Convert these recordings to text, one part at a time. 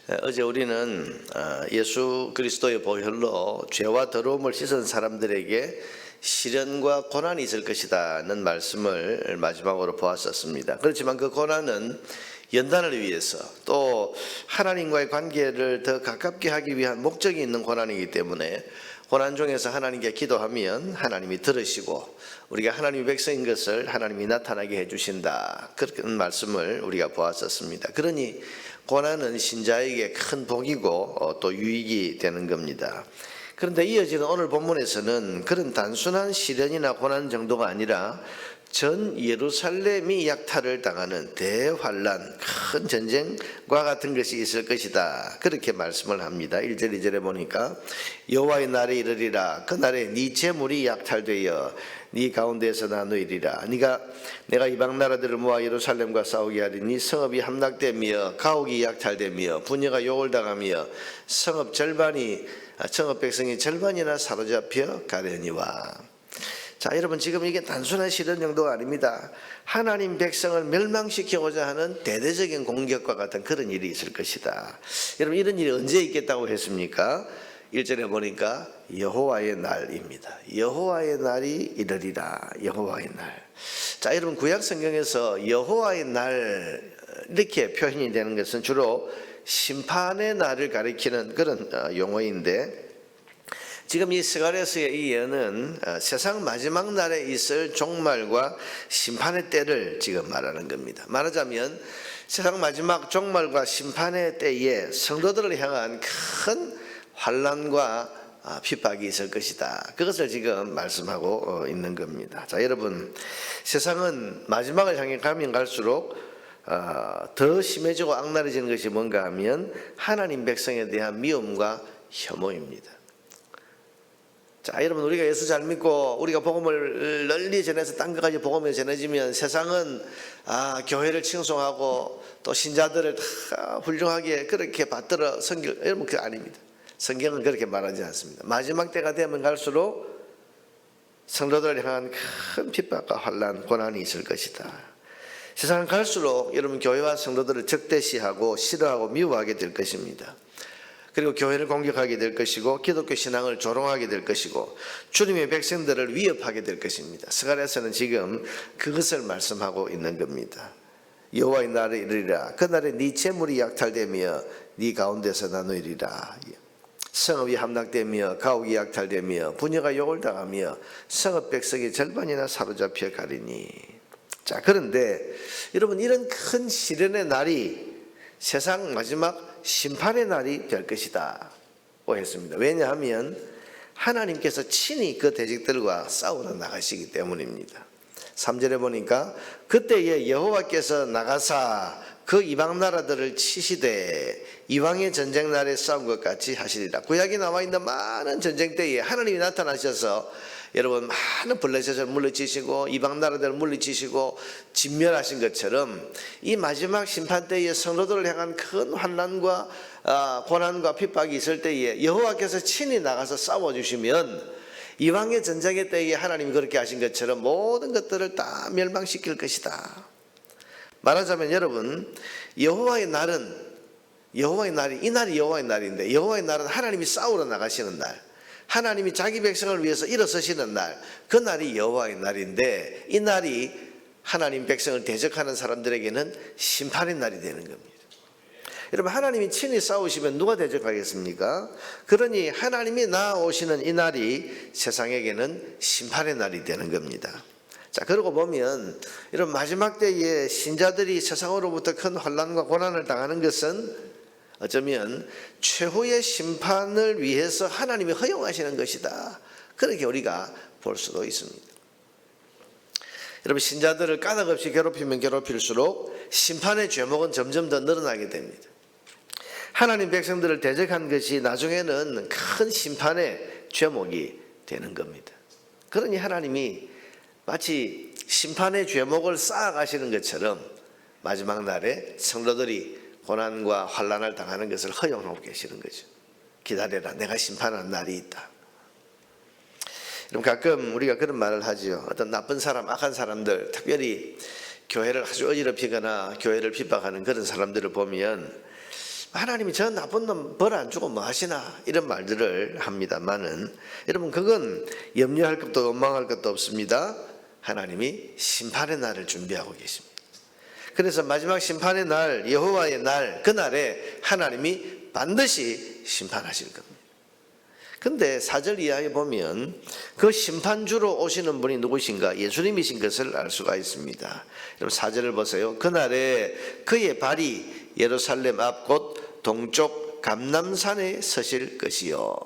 어제 우리는 예수 그리스도의 보혈로 죄와 더러움을 씻은 사람들에게 시련과 고난이 있을 것이다는 말씀을 마지막으로 보았었습니다. 그렇지만 그 고난은 연단을 위해서 또 하나님과의 관계를 더 가깝게 하기 위한 목적이 있는 고난이기 때문에 고난 중에서 하나님께 기도하면 하나님이 들으시고 우리가 하나님의 백성인 것을 하나님이 나타나게 해주신다, 그런 말씀을 우리가 보았었습니다. 그러니 고난은 신자에게 큰 복이고 또 유익이 되는 겁니다. 그런데 이어지는 오늘 본문에서는 그런 단순한 시련이나 고난 정도가 아니라 전 예루살렘이 약탈을 당하는 대환란, 큰 전쟁과 같은 것이 있을 것이다, 그렇게 말씀을 합니다. 1절 2절에 보니까 여호와의 날에 이르리라. 그 날에 네 재물이 약탈되어 네 가운데에서 나누이리라. 내가 이방 나라들을 모아 예루살렘과 싸우게 하리니 성읍이 함락되며 가옥이 약탈되며 부녀가 욕을 당하며 성읍 백성이 절반이나 사로잡혀 가려니와. 자, 여러분, 지금 이게 단순한 시련 정도가 아닙니다. 하나님 백성을 멸망시키고자 하는 대대적인 공격과 같은 그런 일이 있을 것이다. 여러분, 이런 일이 언제 있겠다고 했습니까? 1절에 보니까 여호와의 날입니다. 여호와의 날이 이르리라. 여호와의 날. 자, 여러분, 구약 성경에서 여호와의 날 이렇게 표현이 되는 것은 주로 심판의 날을 가리키는 그런 용어인데, 지금 이 스가랴서의 이 예언은 세상 마지막 날에 있을 종말과 심판의 때를 지금 말하는 겁니다. 말하자면 세상 마지막 종말과 심판의 때에 성도들을 향한 큰 환난과 핍박이 있을 것이다, 그것을 지금 말씀하고 있는 겁니다. 자, 여러분, 세상은 마지막을 향해 가면 갈수록 더 심해지고 악랄해지는 것이 뭔가 하면 하나님 백성에 대한 미움과 혐오입니다. 자, 여러분, 우리가 예수 잘 믿고 우리가 복음을 널리 전해서 딴 것까지 복음이 전해지면 세상은 교회를 칭송하고 또 신자들을 다 훌륭하게 그렇게 받들어 섬길, 여러분, 그게 아닙니다. 성경은 그렇게 말하지 않습니다. 마지막 때가 되면 갈수록 성도들을 향한 큰 핍박과 환난, 고난이 있을 것이다. 세상은 갈수록 여러분, 교회와 성도들을 적대시하고 싫어하고 미워하게 될 것입니다. 그리고 교회를 공격하게 될 것이고 기독교 신앙을 조롱하게 될 것이고 주님의 백성들을 위협하게 될 것입니다. 스가랴서는 지금 그것을 말씀하고 있는 겁니다. 여호와의 날에 이르리라. 그 날에 네 재물이 약탈되며 네 가운데서 나누리라. 성읍이 함락되며 가옥이 약탈되며 부녀가 욕을 당하며 성읍 백성이 절반이나 사로잡혀 가리니. 자, 그런데 여러분, 이런 큰 시련의 날이 세상 마지막 심판의 날이 될 것이다 고 했습니다. 왜냐하면 하나님께서 친히 그 대적들과 싸우러 나가시기 때문입니다. 3절에 보니까 그때에 여호와께서 나가사 그 이방 나라들을 치시되 이방의 전쟁 날에 싸운 것 같이 하시리라. 구약에 나와 있는 많은 전쟁 때에 하나님이 나타나셔서 여러분, 많은 블레셋을 물리치시고 이방 나라들을 물리치시고 진멸하신 것처럼 이 마지막 심판 때에 성도들을 향한 큰 환난과 고난과 핍박이 있을 때에 여호와께서 친히 나가서 싸워주시면 이방의 전쟁의 때에 하나님이 그렇게 하신 것처럼 모든 것들을 다 멸망시킬 것이다. 말하자면 여러분, 여호와의 날이 이 날이 여호와의 날인데, 여호와의 날은 하나님이 싸우러 나가시는 날, 하나님이 자기 백성을 위해서 일어서시는 날, 그 날이 여호와의 날인데, 이 날이 하나님 백성을 대적하는 사람들에게는 심판의 날이 되는 겁니다. 여러분, 하나님이 친히 싸우시면 누가 대적하겠습니까? 그러니 하나님이 나오시는 이 날이 세상에게는 심판의 날이 되는 겁니다. 자, 그러고 보면 이런 마지막 때에 신자들이 세상으로부터 큰 환난과 고난을 당하는 것은 어쩌면 최후의 심판을 위해서 하나님이 허용하시는 것이다, 그렇게 우리가 볼 수도 있습니다. 여러분, 신자들을 까닭없이 괴롭히면 괴롭힐수록 심판의 죄목은 점점 더 늘어나게 됩니다. 하나님 백성들을 대적한 것이 나중에는 큰 심판의 죄목이 되는 겁니다. 그러니 하나님이 마치 심판의 죄목을 쌓아가시는 것처럼 마지막 날에 성도들이 고난과 환난을 당하는 것을 허용하고 계시는 거죠. 기다려라, 내가 심판하는 날이 있다. 여러분, 가끔 우리가 그런 말을 하죠. 어떤 나쁜 사람, 악한 사람들, 특별히 교회를 아주 어지럽히거나 교회를 핍박하는 그런 사람들을 보면 하나님이 저 나쁜 놈 벌 안 주고 뭐 하시나 이런 말들을 합니다만은 여러분 그건 염려할 것도 원망할 것도 없습니다. 하나님이 심판의 날을 준비하고 계십니다. 그래서 마지막 심판의 날, 여호와의 날, 그날에 하나님이 반드시 심판하실 겁니다. 근데 4절 이하에 보면 그 심판주로 오시는 분이 누구신가? 예수님이신 것을 알 수가 있습니다. 여러분 4절을 보세요. 그날에 그의 발이 예루살렘 앞 곧 동쪽 감람산에 서실 것이요.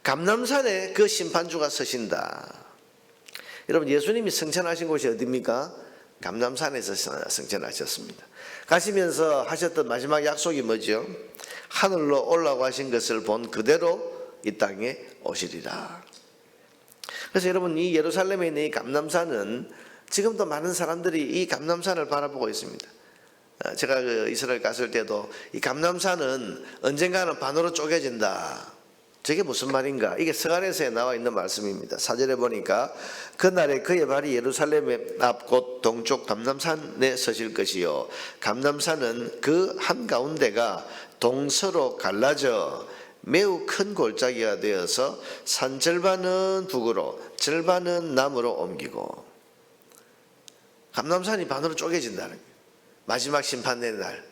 감람산에 그 심판주가 서신다. 여러분 예수님이 승천하신 곳이 어디입니까? 감람산에서 승천하셨습니다. 가시면서 하셨던 마지막 약속이 뭐죠? 하늘로 올라고 하신 것을 본 그대로 이 땅에 오시리라. 그래서 여러분 이 예루살렘에 있는 이 감람산은 지금도 많은 사람들이 이 감람산을 바라보고 있습니다. 제가 이스라엘 갔을 때도 이 감람산은 언젠가는 반으로 쪼개진다. 저게 무슨 말인가? 이게 스가랴서에 나와 있는 말씀입니다. 4절에 보니까 그날에 그의 발이 예루살렘 앞 곧 동쪽 감람산에 서실 것이요 감람산은 그 한가운데가 동서로 갈라져 매우 큰 골짜기가 되어서 산 절반은 북으로 절반은 남으로 옮기고 감람산이 반으로 쪼개진다는 거예요. 마지막 심판의 날.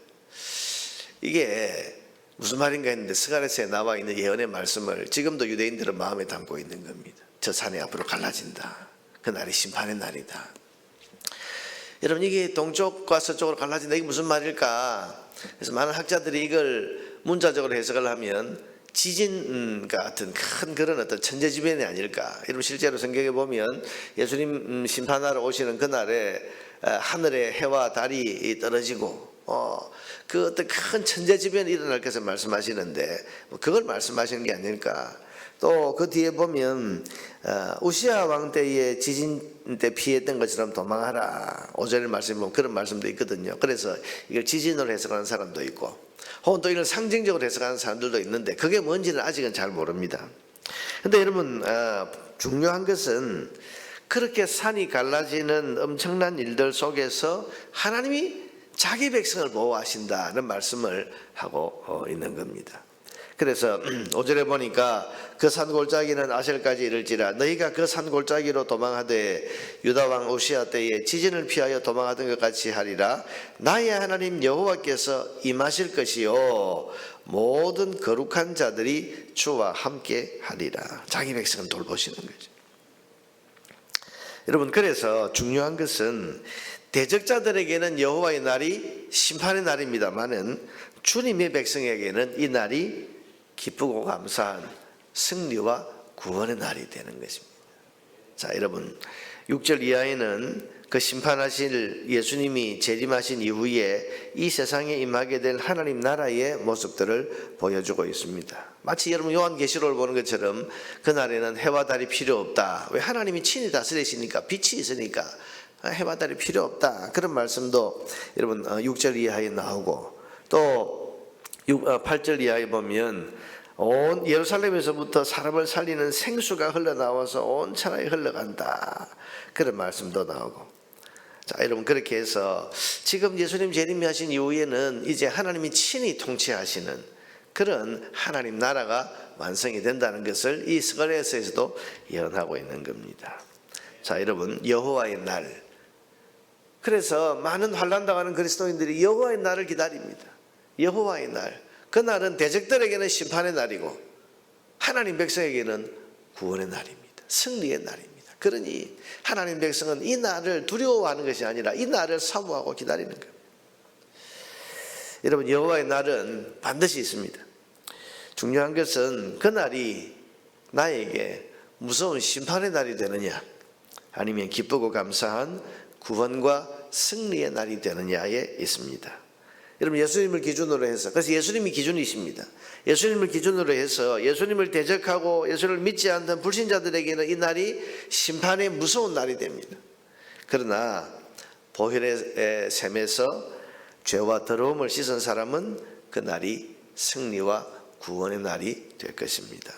이게 무슨 말인가 했는데 스가랴서에 나와 있는 예언의 말씀을 지금도 유대인들은 마음에 담고 있는 겁니다. 저 산이 앞으로 갈라진다. 그 날이 심판의 날이다. 여러분 이게 동쪽과 서쪽으로 갈라진다. 이게 무슨 말일까? 그래서 많은 학자들이 이걸 문자적으로 해석을 하면 지진 같은 큰 그런 어떤 천재지변이 아닐까. 여러분 실제로 성경에 보면 예수님 심판하러 오시는 그날에 하늘에 해와 달이 떨어지고 그 어떤 큰 천재지변이 일어날 것을 말씀하시는데 그걸 말씀하시는 게 아닐까. 또 그 뒤에 보면 우시아 왕 때에 지진 때 피했던 것처럼 도망하라. 5절 말씀에 보면 그런 말씀도 있거든요. 그래서 이걸 지진으로 해석하는 사람도 있고 혹은 또 이걸 상징적으로 해석하는 사람들도 있는데 그게 뭔지는 아직은 잘 모릅니다. 그런데 여러분 중요한 것은 그렇게 산이 갈라지는 엄청난 일들 속에서 하나님이 자기 백성을 보호하신다는 말씀을 하고 있는 겁니다. 그래서 5절에 보니까 그 산골짜기는 아셀까지 이를지라 너희가 그 산골짜기로 도망하되 유다왕 우시아 때에 지진을 피하여 도망하던 것 같이 하리라. 나의 하나님 여호와께서 임하실 것이요 모든 거룩한 자들이 주와 함께 하리라. 자기 백성을 돌보시는 거죠. 여러분 그래서 중요한 것은 대적자들에게는 여호와의 날이 심판의 날입니다마는 주님의 백성에게는 이 날이 기쁘고 감사한 승리와 구원의 날이 되는 것입니다. 자 여러분 6절 이하에는 그 심판하실 예수님이 재림하신 이후에 이 세상에 임하게 될 하나님 나라의 모습들을 보여주고 있습니다. 마치 여러분 요한계시록을 보는 것처럼 그날에는 해와 달이 필요 없다. 왜? 하나님이 친히 다스리시니까 빛이 있으니까 해와 달이 필요 없다. 그런 말씀도 여러분 6절 이하에 나오고 또 8절 이하에 보면 온 예루살렘에서부터 사람을 살리는 생수가 흘러나와서 온 천하에 흘러간다. 그런 말씀도 나오고. 자 여러분 그렇게 해서 지금 예수님 재림하신 이후에는 이제 하나님이 친히 통치하시는 그런 하나님 나라가 완성이 된다는 것을 이 스가랴서에서도 예언하고 있는 겁니다. 자 여러분 여호와의 날. 그래서 많은 환난 당하는 그리스도인들이 여호와의 날을 기다립니다. 여호와의 날. 그날은 대적들에게는 심판의 날이고 하나님 백성에게는 구원의 날입니다. 승리의 날입니다. 그러니 하나님 백성은 이 날을 두려워하는 것이 아니라 이 날을 사모하고 기다리는 겁니다. 여러분 여호와의 날은 반드시 있습니다. 중요한 것은 그날이 나에게 무서운 심판의 날이 되느냐 아니면 기쁘고 감사한 구원과 승리의 날이 되느냐에 있습니다. 여러분 예수님을 기준으로 해서 그래서 예수님이 기준이십니다. 예수님을 기준으로 해서 예수님을 대적하고 예수를 믿지 않는 불신자들에게는 이 날이 심판의 무서운 날이 됩니다. 그러나 보혈의 셈에서 죄와 더러움을 씻은 사람은 그 날이 승리와 구원의 날이 될 것입니다.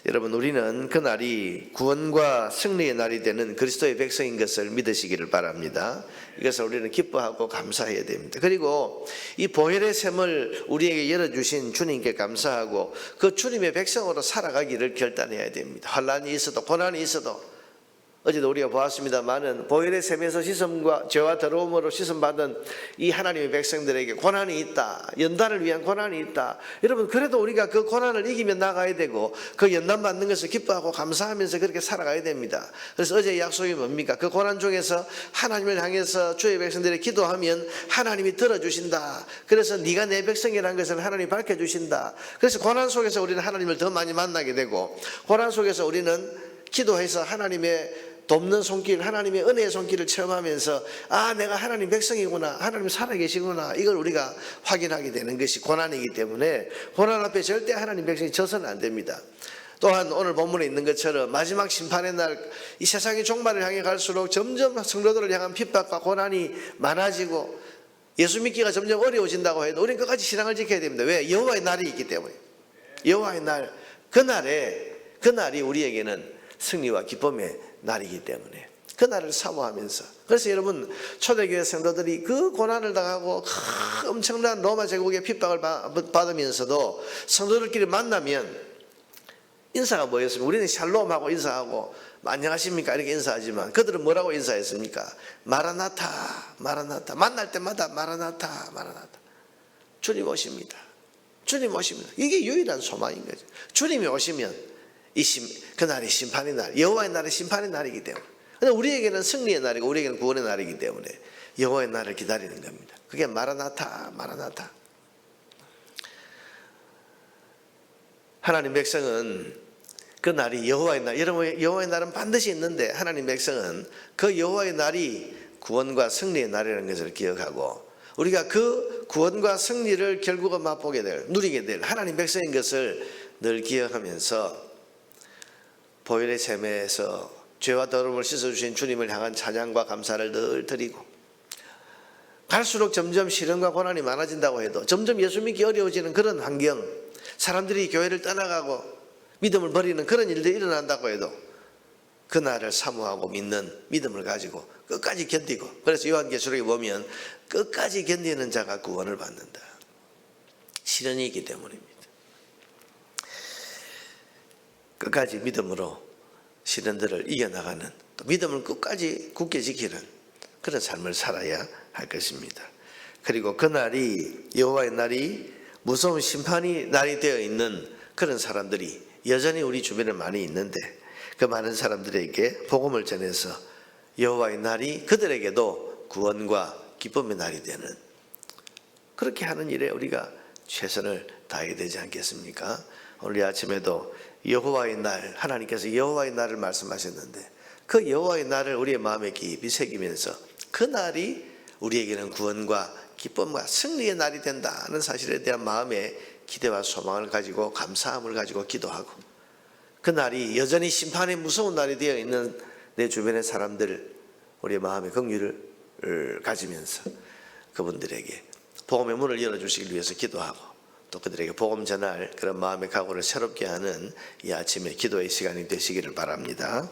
여러분, 우리는 그 날이 구원과 승리의 날이 되는 그리스도의 백성인 것을 믿으시기를 바랍니다. 이것을 우리는 기뻐하고 감사해야 됩니다. 그리고 이 보혈의 샘을 우리에게 열어주신 주님께 감사하고 그 주님의 백성으로 살아가기를 결단해야 됩니다. 환난이 있어도 고난이 있어도, 어제도 우리가 보았습니다마는 보혈의 샘에서 씻음과 죄와 더러움으로 씻음받은 이 하나님의 백성들에게 고난이 있다, 연단을 위한 고난이 있다. 여러분, 그래도 우리가 그 고난을 이기며 나가야 되고 그 연단 받는 것을 기뻐하고 감사하면서 그렇게 살아가야 됩니다. 그래서 어제의 약속이 뭡니까? 그 고난 중에서 하나님을 향해서 주의 백성들이 기도하면 하나님이 들어주신다. 그래서 네가 내 백성이라는 것을 하나님이 밝혀주신다. 그래서 고난 속에서 우리는 하나님을 더 많이 만나게 되고, 고난 속에서 우리는 기도해서 하나님의 돕는 손길, 하나님의 은혜의 손길을 체험하면서 내가 하나님 백성이구나, 하나님 살아계시구나, 이걸 우리가 확인하게 되는 것이 고난이기 때문에 고난 앞에 절대 하나님 백성이 져서는 안 됩니다. 또한 오늘 본문에 있는 것처럼 마지막 심판의 날, 이 세상의 종말을 향해 갈수록 점점 성도들을 향한 핍박과 고난이 많아지고 예수 믿기가 점점 어려워진다고 해도 우리는 끝까지 신앙을 지켜야 됩니다. 왜? 여호와의 날이 있기 때문에. 여호와의 날, 그 날이 우리에게는 승리와 기쁨의 날이기 때문에 그 날을 사모하면서, 그래서 여러분, 초대교회 성도들이 그 고난을 당하고 엄청난 로마 제국의 핍박을 받으면서도 성도들끼리 만나면 인사가 뭐였습니까? 우리는 샬롬하고 인사하고 안녕하십니까 이렇게 인사하지만 그들은 뭐라고 인사했습니까? 마라나타, 마라나타. 만날 때마다 마라나타, 마라나타. 주님 오십니다. 주님 오십니다. 이게 유일한 소망인 거죠. 주님이 오시면 그날이 심판의 날, 여호와의 날이 심판의 날이기 때문에, 근데 우리에게는 승리의 날이고 우리에게는 구원의 날이기 때문에 여호와의 날을 기다리는 겁니다. 그게 마라나타, 마라나타. 하나님 백성은 그 날이 여호와의 날, 여러분, 여호와의 날은 반드시 있는데 하나님 백성은 그 여호와의 날이 구원과 승리의 날이라는 것을 기억하고, 우리가 그 구원과 승리를 결국은 맛보게 될, 누리게 될 하나님 백성인 것을 늘 기억하면서 보혈의 샘에서 죄와 더러움을 씻어주신 주님을 향한 찬양과 감사를 늘 드리고, 갈수록 점점 시련과 고난이 많아진다고 해도, 점점 예수 믿기 어려워지는 그런 환경, 사람들이 교회를 떠나가고 믿음을 버리는 그런 일들이 일어난다고 해도 그 날을 사모하고 믿는 믿음을 가지고 끝까지 견디고, 그래서 요한계시록에 보면 끝까지 견디는 자가 구원을 받는다. 시련이 있기 때문입니다. 끝까지 믿음으로 시련들을 이겨나가는, 또 믿음을 끝까지 굳게 지키는 그런 삶을 살아야 할 것입니다. 그리고 그 날이, 여호와의 날이 무서운 심판이 날이 되어 있는 그런 사람들이 여전히 우리 주변에 많이 있는데, 그 많은 사람들에게 복음을 전해서 여호와의 날이 그들에게도 구원과 기쁨의 날이 되는, 그렇게 하는 일에 우리가 최선을 다해야 되지 않겠습니까? 오늘 아침에도 여호와의 날, 하나님께서 여호와의 날을 말씀하셨는데 그 여호와의 날을 우리의 마음에 깊이 새기면서 그 날이 우리에게는 구원과 기쁨과 승리의 날이 된다는 사실에 대한 마음의 기대와 소망을 가지고 감사함을 가지고 기도하고, 그 날이 여전히 심판의 무서운 날이 되어 있는 내 주변의 사람들, 우리의 마음의 긍휼을 가지면서 그분들에게 복음의 문을 열어주시기 위해서 기도하고, 또 그들에게 복음 전할 그런 마음의 각오를 새롭게 하는 이 아침에 기도의 시간이 되시기를 바랍니다.